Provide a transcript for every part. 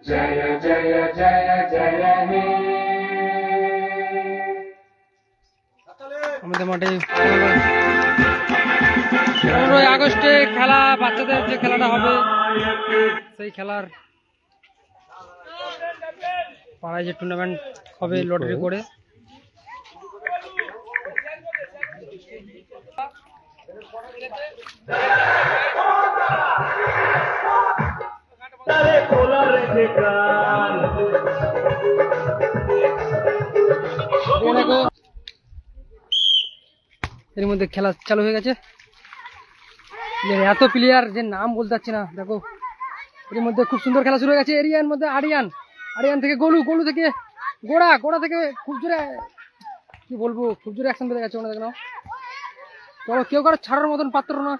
जय जय जय जय हे। আমাদের মাঠে 15ই আগস্টে খেলা, বাচ্চাদের যে খেলাটা হবে সেই খেলার পাড়ায় যে টুর্নামেন্ট হবে লটারি করে, এর মধ্যে খেলা চালু হয়ে গেছে। এত প্লেয়ার যে নাম বলতে পারছি না, দেখো এর মধ্যে খুব সুন্দর খেলা শুরু হয়ে গেছে। এরিয়ার মধ্যে আরিয়ান, আরিয়ান থেকে গোলু, গোলু থেকে গোড়া, গোড়া থেকে খুব জোরে, কি বলবো, খুব জোরে অ্যাকশন বেড়ে গেছে ওনা দেখো। চলো, কেউ কারো ছাড়ার মতন পাত্র না,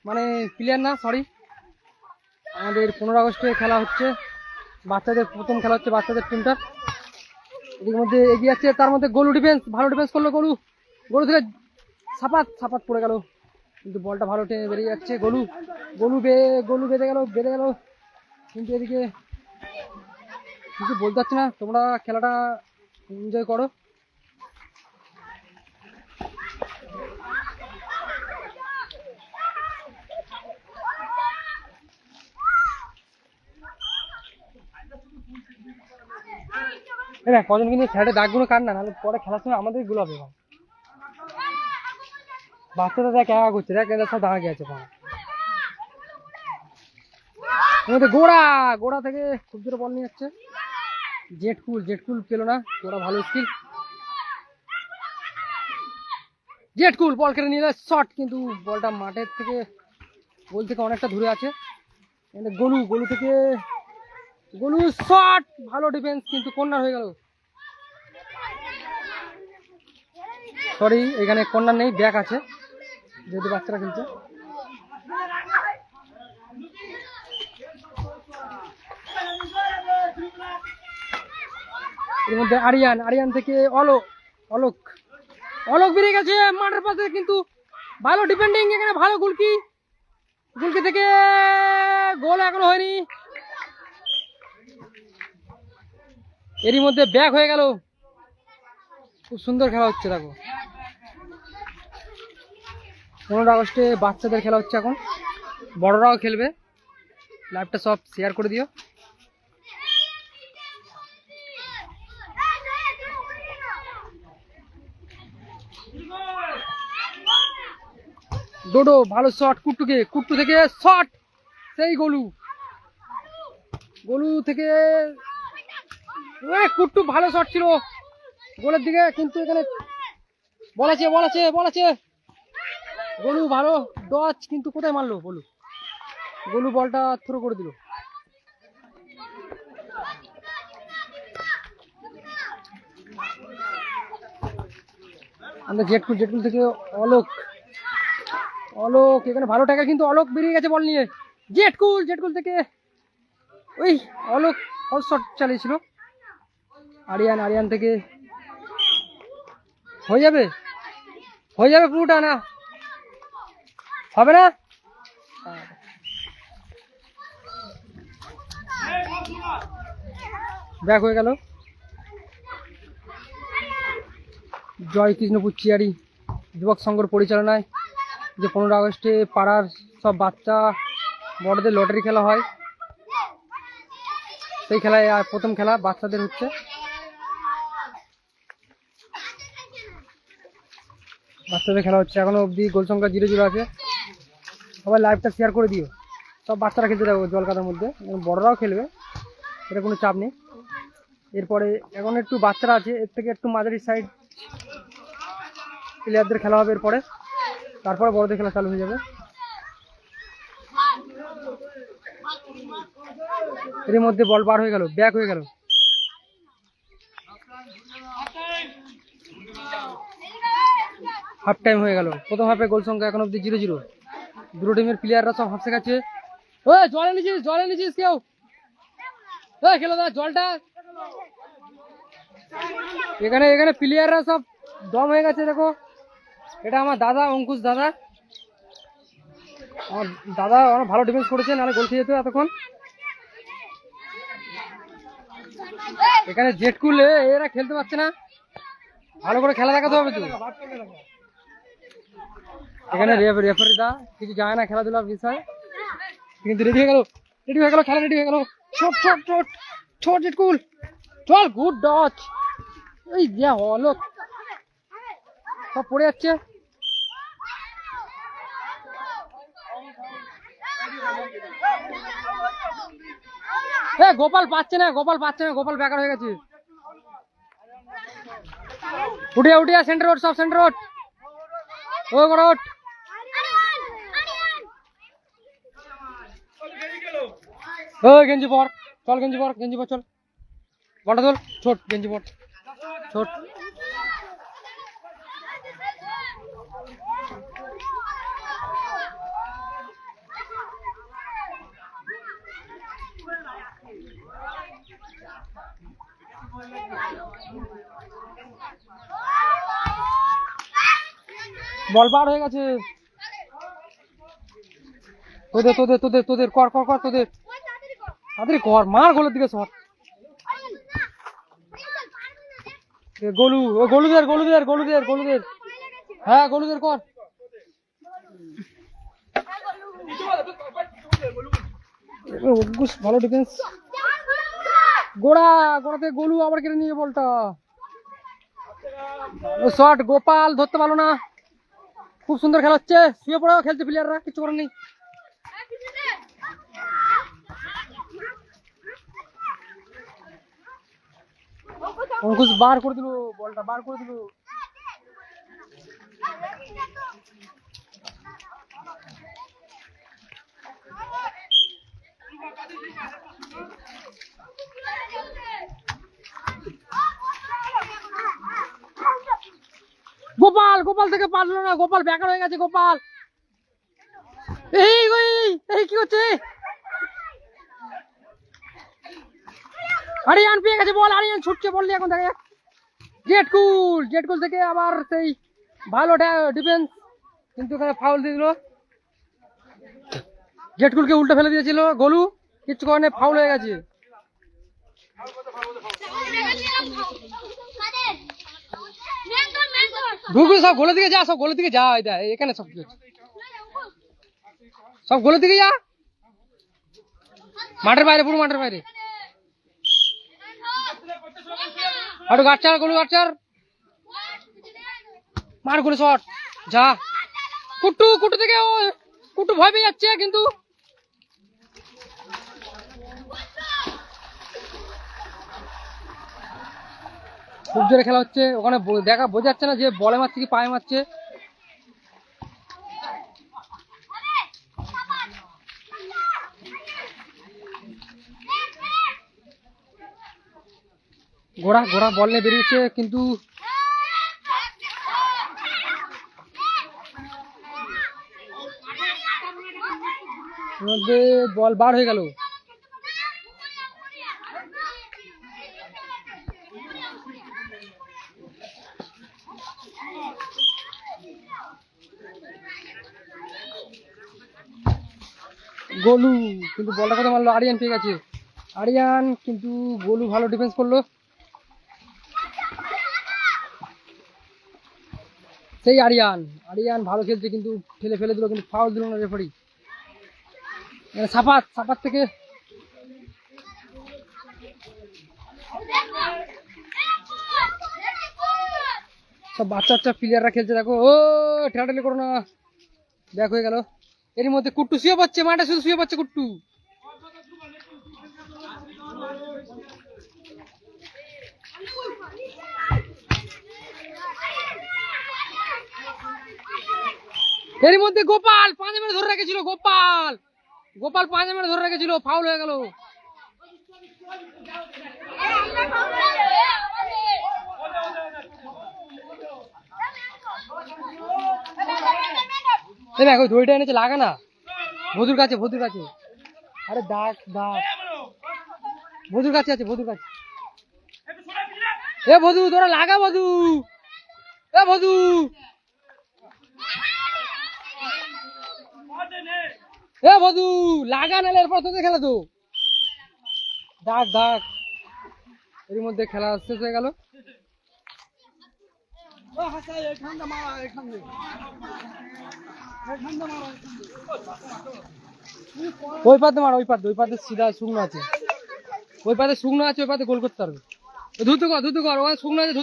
মানে প্লেয়ার না, সরি। আমাদের 15 আগস্টে খেলা হচ্ছে, বাচ্চাদের প্রথম খেলা হচ্ছে বাচ্চাদের টিমটা। এর মধ্যে এগিয়ে যাচ্ছে, তার মধ্যে গোলু ডিফেন্স, ভালো ডিফেন্স করলো গোলু। গোলু থেকে ছাপাত পড়ে গেল, কিন্তু বলটা ভালো টেনে বেরিয়ে যাচ্ছে। গোলু গোলু বেঁধে গেল, কিন্তু এদিকে কিছু বলতে পারছি না। তোমরা খেলাটা এনজয় করো। কজন কিন্তু সাইডে দাগগুলো কাট না, নাহলে পরে খেলার সময় আমাদের গুলো হবে। বাচ্চাটা দেখ একা করছে, দেখ এদের সব দাঁড়া গেছে। গোড়া থেকে খুব জোরে বল নিয়ে যাচ্ছে। জেটকুল পেলো না, গোড়া ভালো স্কিল। জেটকুল বল কেটে নিয়ে যায়, শট, কিন্তু বলটা মাঠের থেকে, গোল থেকে অনেকটা দূরে আছে। গোলু শট, ভালো ডিফেন্স, কিন্তু কর্নার হয়ে গেল। সরি, এখানে কর্নার নেই, ব্যাক আছে, যেহেতু বাচ্চারা খেলছে। এর মধ্যে আরিয়ান থেকে অলোক বেরিয়ে গেছে মাঠের পাশে, কিন্তু ভালো ডিফেন্ডিং, এখানে ভালো গোলকি থেকে গোল এখনো হয়নি। এরই মধ্যে ব্যাক হয়ে গেল। খুব সুন্দর খেলা হচ্ছে, দেখো 15 আগস্টে বাচ্চাদের খেলা হচ্ছে, এখন বড়রাও খেলবে। লাইভটা সব শেয়ার করে দিও। ডোডো ভালো শট, কুট্টু থেকে শট, সেই গোলু থেকে কুট্টু ভালো শট ছিল গোলের দিকে, কিন্তু এখানে বল আছে। গোলু ভালো ডচ, কিন্তু কোথায় মারলো গোলু বলটা থ্রো করে দিল। আমরা জেটকুল থেকে অলোক এখানে ভালো টাকা, কিন্তু অলোক বেরিয়ে গেছে বল নিয়ে। জেটকুল থেকে ওই অলোক অল শট চালিয়েছিল। আরিয়ান থেকে হয়ে যাবে পুরোটা, না হবে না। ব্যাক হয়ে গেল। জয় কৃষ্ণপুর চিয়ারি যুবক সংঘর পরিচালনায় যে 15 আগস্টে পাড়ার সব বাচ্চা বড়দের লটারি খেলা হয়, সেই খেলায় প্রথম খেলা বাচ্চাদের হচ্ছে। বাচ্চাদের খেলা হচ্ছে, এখনো অবধি গোল সংখ্যা 0-0 আছে। সবাই লাইভটা শেয়ার করে দিও। সব বাচ্চারা খেলতে থাকবে জলকাদার মধ্যে, বড়রাও খেলবে, এটা কোনো চাপ নেই। এরপরে এখন একটু বাচ্চারা আছে, এর থেকে একটু মাঝারি সাইড প্লেয়ারদের খেলা হবে এরপরে, তারপরে বড়দের খেলা চালু হয়ে যাবে। এর মধ্যে বল বার হয়ে গেল, ব্যাক হয়ে গেল। হাফ টাইম হয়ে গেল। প্রথম হাফে গোল সংখ্যা এখন অব্দি 0-0। দুটো টিমের প্লেয়াররা সব হাফসে গেছে। জলে নিচিস কেউ, খেলো দা জলটা। এখানে প্লেয়াররা সব দম হয়ে গেছে। দেখো, এটা আমার দাদা, অঙ্কুশ দাদা। আমার দাদা অনেক ভালো ডিফেন্স করেছে, নাহলে গোল খেয়ে যেত এতক্ষণ। এখানে জেটকুল এরা খেলতে পারছে না, ভালো করে খেলা দেখাতে হবে তো। এখানে রেফারি দা কিছু যায় না খেলাধুলার বিষয়, কিন্তু রেডি হয়ে গেল, খেলা রেডি হয়ে গেল। ছোট ছোট ছোট ছোট জেটকুল, চল, গুড ডচ। এই যা হলো, সব পড়ে যাচ্ছে। গোপাল পাচ্ছে না, গোপাল বেকার হয়ে গেছে। উঠিয়া সেন্টার রোড, সব সেন্টার রোড, ও রোড। গেঞ্জি পর, চল গেঞ্জি পর চল, বলটা তোল, ছোট গেঞ্জি পর, ছোট। বল বার হয়ে গেছে। তোদের কর তাড়াতাড়ি কর, মার গোলের দিকে সর। গলুদের হ্যাঁ, গলুদের কর। ভালো ডিফেন্স। গোড়াতে গোলু আবার কেটে নিয়ে বলটা, শট। গোপাল ধরতে পারলো না। খুব সুন্দর খেলা হচ্ছে, শুয়ে পড়াও খেলছে প্লেয়াররা, কিছু করার নেই। অঙ্কুশ বার করে দিল, বলটা বার করে দিল। গোপাল থেকে পারলো না, গোপাল বেকার হয়ে গেছে। গোপাল এই কি হচ্ছে? আরিয়ান পেয়ে গেছে বল, আরিয়ান ছুটছে, বললি এখন দেখা যাক। জেটকুল থেকে আবার সেই ভালো ডিফেন্স, কিন্তু এখানে ফাউল দিয়ে দিল। জেটকুলকে উল্টো ফেলে দিয়েছিল গোলু, কিচ্ছু কারণে ফাউল হয়ে গেছে। সব গোলের দিকে যা, এখানে সব গোলের দিকে যা, মাঠের বাইরে, পুরো মাঠের বাইরে। আরো গোলু গাচ্চার, মার গোলে শট, যা। কুট্টু থেকে কুট্টু ভয় পেয়ে যাচ্ছে, কিন্তু খুব জোরে খেলা হচ্ছে ওখানে, বোঝা যাচ্ছে না যে বলে মারছে কি পায়ে মারছে। গোড়া বল নিয়ে বেরিয়েছে, কিন্তু মধ্যে বল বার হয়ে গেল। গোলু কিন্তু বলটা কোথায় মারলো, আরিয়ান পেয়ে গেছে। কিন্তু গোলু ভালো ডিফেন্স করলো। সেই আরিয়ান ভালো খেলছে, কিন্তু ফেলে দিল, কিন্তু ফাউল দিল না রেফারি। সাপাত থেকে সব বাচ্চা প্লেয়াররা খেলছে, দেখো। ঠেলাঠেলি করো না, ব্যাক হয়ে গেল। এর মধ্যে কুট্টু শুয়ে পাচ্ছে মাঠে, শুধু শুয়ে পাচ্ছে কুট্টু। এর মধ্যে গোপাল পাঁজা মেরে ধরে রেখেছিল, গোপাল পাঁজা মেরে ধরে রেখেছিল, ফাউল হয়ে গেল। দেখো দড়িটা এনেছে, লাগা না বধুর কাছে। আরে দাগ বধুর কাছে আছে, এ বধু তোরা লাগা, বধু লাগা, নাহলে এরপর তোদের খেলা তো। দাগ এর মধ্যে খেলা শেষ হয়ে গেল। ওই পাতে মার, ওই পাতে সিধা শুকনো আছে, ওই পাতে গোল করতে পারবে। দ্রুত কর, ওখানে শুকনো আছে।